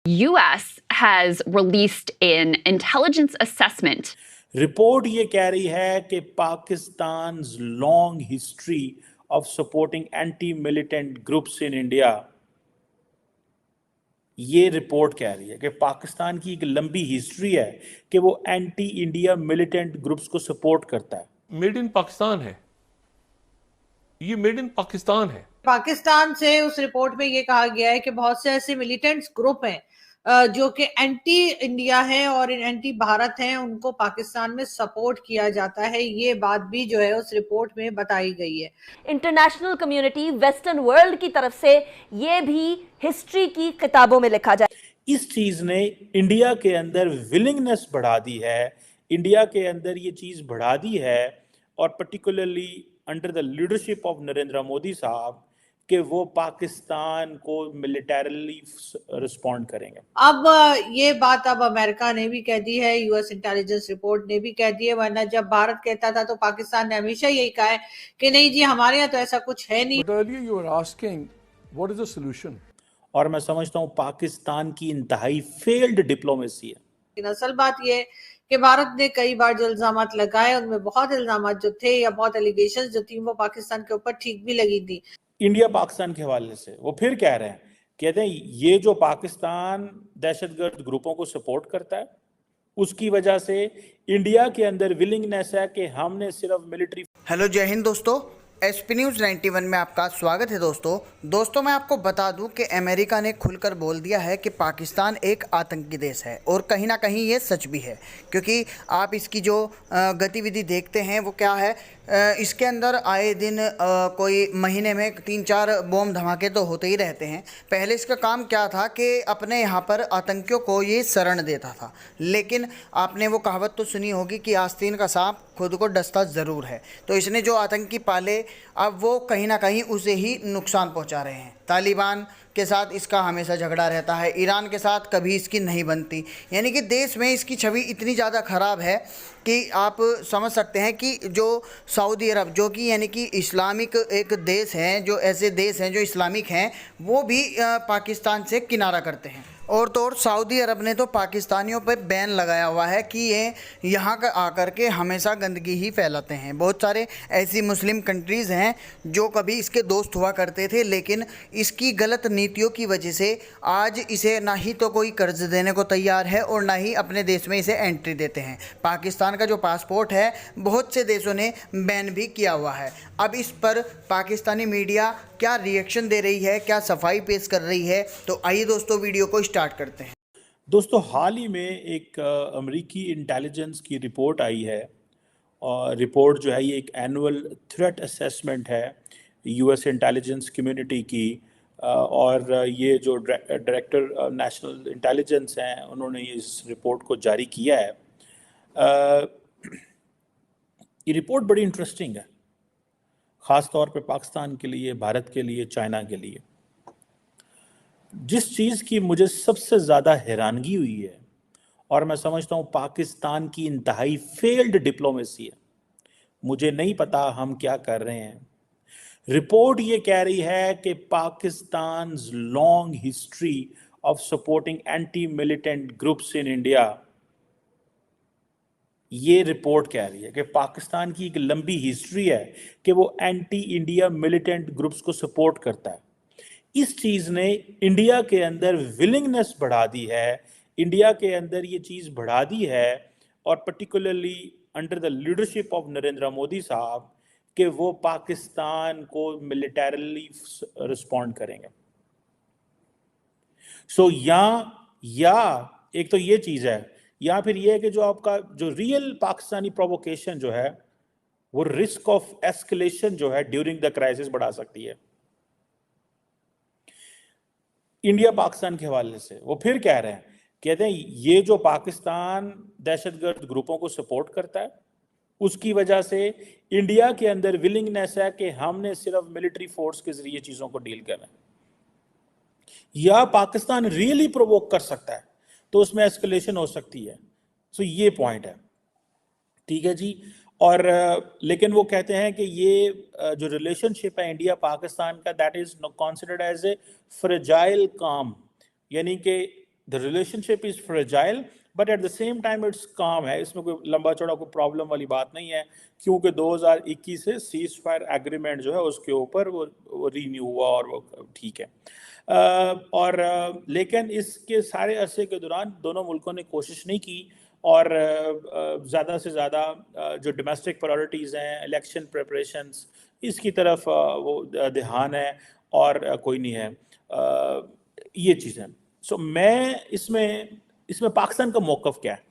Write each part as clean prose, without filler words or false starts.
US has released an intelligence assessment. Report ये कह रही है कि Pakistan long history of supporting anti militant groups in India, ये रिपोर्ट कह रही है कि पाकिस्तान की एक लंबी हिस्ट्री है कि वो एंटी इंडिया मिलिटेंट ग्रुप्स को सपोर्ट करता है। मेड इन पाकिस्तान है, ये मेड इन पाकिस्तान है। पाकिस्तान से उस रिपोर्ट में ये कहा गया है कि बहुत से ऐसे मिलिटेंट्स ग्रुप हैं जो कि एंटी इंडिया हैं और एंटी भारत हैं, उनको पाकिस्तान में सपोर्ट किया जाता है। ये बात भी जो है उस रिपोर्ट में बताई गई है। इंटरनेशनल कम्युनिटी, वेस्टर्न वर्ल्ड की तरफ से ये भी हिस्ट्री की किताबों में लिखा जाए। इस चीज ने इंडिया के अंदर विलिंगनेस बढ़ा दी है, इंडिया के अंदर ये चीज बढ़ा दी है, और particularly under the leadership of Narendra Modi साहब कि वो पाकिस्तान को मिलिटरीली रिस्पॉन्ड करेंगे। अब ये बात अब अमेरिका ने भी कह दी है, यूएस इंटेलिजेंस रिपोर्ट ने भी कह दी है, वरना जब भारत कहता था तो पाकिस्तान ने हमेशा यही कहा है कि नहीं जी हमारे यहाँ तो ऐसा कुछ है नहीं। But earlier you were asking what is the solution? और मैं समझता हूँ पाकिस्तान की इंतहाई फेल्ड डिप्लोमेसी है। लेकिन असल बात यह है कि भारत ने कई बार जो इल्जामात लगाए उनमें बहुत इल्जामात जो थे या बहुत एलिगेशंस जो थी वो पाकिस्तान के ऊपर ठीक भी लगी थी। इंडिया पाकिस्तान के हवाले से वो फिर कह रहे हैं, कहते हैं ये जो पाकिस्तान दहशतगर्द ग्रुपों को सपोर्ट करता है उसकी वजह से इंडिया के अंदर विलिंगनेस है कि हमने सिर्फ मिलिट्री। हेलो, जय हिंद दोस्तों, एसपी न्यूज़ 91 में आपका स्वागत है। दोस्तों मैं आपको बता दूं कि अमेरिका ने खुलकर बोल दिया है कि पाकिस्तान एक आतंकी देश है, और कहीं ना कहीं ये सच भी है, क्योंकि आप इसकी जो गतिविधि देखते हैं वो क्या है, इसके अंदर आए दिन कोई महीने में 3-4 बम धमाके तो होते ही रहते हैं। पहले इसका काम क्या था कि अपने यहाँ पर आतंकियों को ये शरण देता था, लेकिन आपने वो कहावत तो सुनी होगी कि आस्तीन का सांप खुद को डसता ज़रूर है। तो इसने जो आतंकी पाले, अब वो कहीं ना कहीं उसे ही नुकसान पहुँचा रहे हैं। तालिबान के साथ इसका हमेशा झगड़ा रहता है, ईरान के साथ कभी इसकी नहीं बनती, यानी कि देश में इसकी छवि इतनी ज़्यादा ख़राब है कि आप समझ सकते हैं कि जो सऊदी अरब, जो कि यानी कि इस्लामिक एक देश है, जो ऐसे देश हैं जो इस्लामिक हैं, वो भी पाकिस्तान से किनारा करते हैं। और तो और सऊदी अरब ने तो पाकिस्तानियों पर बैन लगाया हुआ है कि ये यहाँ का आकर के हमेशा गंदगी ही फैलाते हैं। बहुत सारे ऐसी मुस्लिम कंट्रीज़ हैं जो कभी इसके दोस्त हुआ करते थे, लेकिन इसकी गलत नीतियों की वजह से आज इसे ना ही तो कोई कर्ज देने को तैयार है और ना ही अपने देश में इसे एंट्री देते हैं। पाकिस्तान का जो पासपोर्ट है बहुत से देशों ने बैन भी किया हुआ है। अब इस पर पाकिस्तानी मीडिया क्या रिएक्शन दे रही है, क्या सफाई पेश कर रही है, तो आइए दोस्तों वीडियो को स्टार्ट करते हैं। दोस्तों हाल ही में एक अमेरिकी इंटेलिजेंस की रिपोर्ट आई है, और रिपोर्ट जो है ये एक एनुअल थ्रेट असेसमेंट है यूएस इंटेलिजेंस कम्युनिटी की, और ये जो डायरेक्टर नेशनल इंटेलिजेंस हैं उन्होंने इस रिपोर्ट को जारी किया है। ये रिपोर्ट बड़ी इंटरेस्टिंग है, ख़ास तौर पे पाकिस्तान के लिए, भारत के लिए, चाइना के लिए। जिस चीज़ की मुझे सबसे ज़्यादा हैरानगी हुई है, और मैं समझता हूँ पाकिस्तान की इंतहाई फेल्ड डिप्लोमेसी है, मुझे नहीं पता हम क्या कर रहे हैं। रिपोर्ट ये कह रही है कि Pakistan long history of supporting anti militant groups in India, ये रिपोर्ट कह रही है कि पाकिस्तान की एक लंबी हिस्ट्री है कि वो एंटी इंडिया मिलिटेंट ग्रुप्स को सपोर्ट करता है। इस चीज़ ने इंडिया के अंदर विलिंगनेस बढ़ा दी है, इंडिया के अंदर ये चीज़ बढ़ा दी है, और particularly under the leadership of Narendra Modi साहब कि वो पाकिस्तान को मिलिटरीली रिस्पॉन्ड करेंगे। सो या एक तो ये चीज़ है, या फिर ये है कि जो आपका जो रियल पाकिस्तानी प्रोवोकेशन जो है वो रिस्क ऑफ एस्केलेशन जो है ड्यूरिंग द क्राइसिस बढ़ा सकती है। इंडिया पाकिस्तान के हवाले से वो फिर कह रहे हैं, कहते हैं ये जो पाकिस्तान दहशतगर्द ग्रुपों को सपोर्ट करता है उसकी वजह से इंडिया के अंदर विलिंगनेस है कि हमने सिर्फ मिलिट्री फोर्स के जरिए चीज़ों को डील करना है, या पाकिस्तान रियली प्रोवोक कर सकता है तो उसमें एस्केलेशन हो सकती है। सो ये पॉइंट है, ठीक है जी। और लेकिन वो कहते हैं कि ये जो रिलेशनशिप है इंडिया पाकिस्तान का, that is considered as a fragile calm, यानी कि the relationship is fragile but at the same time it's calm है, इसमें कोई लंबा चौड़ा कोई प्रॉब्लम वाली बात नहीं है, क्योंकि 2021 से सीज फायर एग्रीमेंट जो है उसके ऊपर वो रीन्यू हुआ और वो ठीक है। लेकिन इसके सारे अरसे के दौरान दोनों मुल्कों ने कोशिश नहीं की और ज़्यादा से ज़्यादा जो डोमेस्टिक प्रायोरिटीज़ हैं, इलेक्शन प्रिपरेशंस, इसकी तरफ वो ध्यान है और कोई नहीं है ये चीज़ें। सो मैं इसमें पाकिस्तान का मौक़िफ़ क्या है?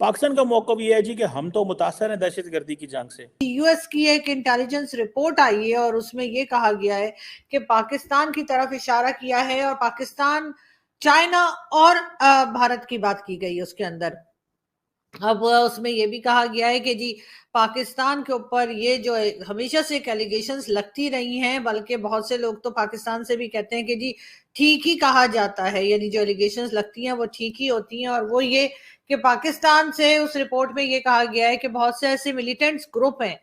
पाकिस्तान का मौक़िफ़ ये है जी कि हम तो मुतासर हैं दहशतगर्दी की जंग से। यूएस की एक इंटेलिजेंस रिपोर्ट आई है और उसमें ये कहा गया है कि पाकिस्तान की तरफ इशारा किया है और पाकिस्तान, चाइना और भारत की बात की गई है उसके अंदर। अब उसमें ये भी कहा गया है कि जी पाकिस्तान के ऊपर ये जो हमेशा से एलिगेशंस लगती रही हैं, बल्कि बहुत से लोग तो पाकिस्तान से भी कहते हैं कि जी ठीक ही कहा जाता है, यानी जो एलिगेशंस लगती हैं वो ठीक ही होती हैं। और वो ये कि पाकिस्तान से उस रिपोर्ट में ये कहा गया है कि बहुत से ऐसे मिलिटेंट्स ग्रुप हैं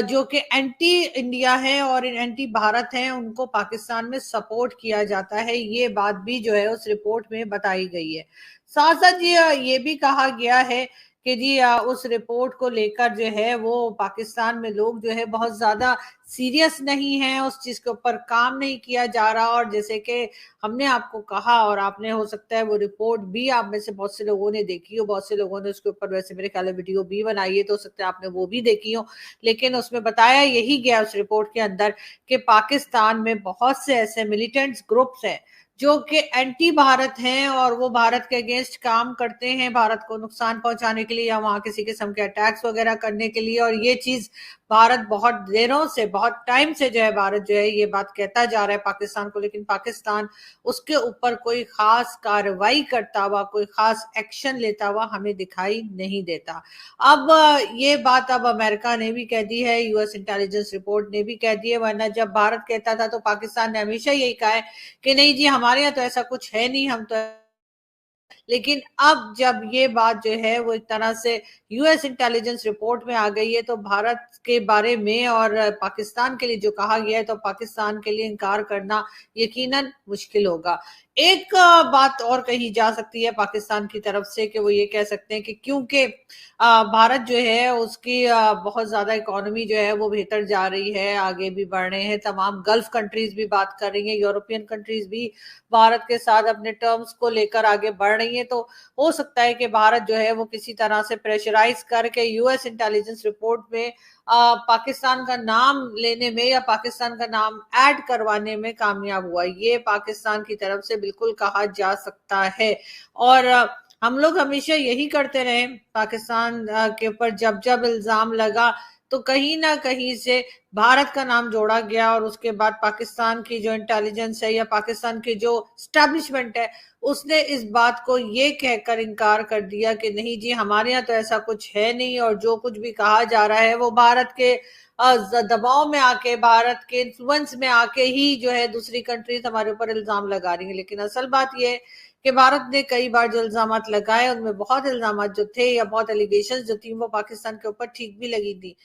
जो कि एंटी इंडिया है और एंटी भारत हैं, उनको पाकिस्तान में सपोर्ट किया जाता है। ये बात भी जो है उस रिपोर्ट में बताई गई है। साथ साथ ये भी कहा गया है कि जी उस रिपोर्ट को लेकर जो है वो पाकिस्तान में लोग जो है बहुत ज्यादा सीरियस नहीं हैं, उस चीज के ऊपर काम नहीं किया जा रहा। और जैसे कि हमने आपको कहा और आपने हो सकता है वो रिपोर्ट भी आप में से बहुत से लोगों ने देखी हो, बहुत से लोगों ने उसके ऊपर वैसे मेरे ख्याल में वीडियो भी बनाई है, तो हो सकता है आपने वो भी देखी हो। लेकिन उसमें बताया यही गया उस रिपोर्ट के अंदर कि पाकिस्तान में बहुत से ऐसे मिलिटेंट्स ग्रुप्स हैं जो कि एंटी भारत हैं और वो भारत के अगेंस्ट काम करते हैं, भारत को नुकसान पहुंचाने के लिए या वहां किसी किस्म के अटैक्स वगैरह करने के लिए। और ये चीज भारत बहुत देरों से, बहुत टाइम से जो है भारत जो है ये बात कहता जा रहा है पाकिस्तान को, लेकिन पाकिस्तान उसके ऊपर कोई खास कार्रवाई करता हुआ, कोई खास एक्शन लेता हुआ हमें दिखाई नहीं देता। अब ये बात अब अमेरिका ने भी कह दी है, यूएस इंटेलिजेंस रिपोर्ट ने भी कह दी है, वरना जब भारत कहता था तो पाकिस्तान ने हमेशा यही कहा है कि नहीं जी हमारे यहाँ तो ऐसा कुछ है नहीं, हम तो। लेकिन अब जब ये बात जो है वो एक तरह से यूएस इंटेलिजेंस रिपोर्ट में आ गई है तो भारत के बारे में और पाकिस्तान के लिए जो कहा गया है तो पाकिस्तान के लिए इनकार करना यकीनन मुश्किल होगा। एक बात और कही जा सकती है पाकिस्तान की तरफ से कि वो ये कह सकते हैं कि क्योंकि भारत जो है उसकी बहुत ज्यादा इकोनॉमी जो है वो बेहतर जा रही है, आगे भी बढ़ रहे हैं, तमाम गल्फ कंट्रीज भी बात कर रही हैं, यूरोपियन कंट्रीज भी भारत के साथ अपने टर्म्स को लेकर आगे बढ़ रही हैं, तो हो सकता है कि भारत जो है वो किसी तरह से प्रेशराइज करके यूएस इंटेलिजेंस रिपोर्ट में पाकिस्तान का नाम लेने में या पाकिस्तान का नाम ऐड करवाने में कामयाब हुआ। ये पाकिस्तान की तरफ से बिल्कुल कहा जा सकता है। और हम लोग हमेशा यही करते रहे, पाकिस्तान के ऊपर जब जब इल्जाम लगा तो कहीं ना कहीं से भारत का नाम जोड़ा गया और उसके बाद पाकिस्तान की जो इंटेलिजेंस है या पाकिस्तान की जो स्टैब्लिशमेंट है उसने इस बात को ये कहकर इनकार कर दिया कि नहीं जी हमारे यहाँ तो ऐसा कुछ है नहीं, और जो कुछ भी कहा जा रहा है वो भारत के दबाव में आके, भारत के इन्फ्लुएंस में आके ही जो है दूसरी कंट्रीज हमारे ऊपर इल्जाम लगा रही है। लेकिन असल बात यह है कि भारत ने कई बार जो इल्जामात लगाए उनमें बहुत इल्जामात जो थे या बहुत एलिगेशंस जो थी वो पाकिस्तान के ऊपर ठीक भी लगी थी।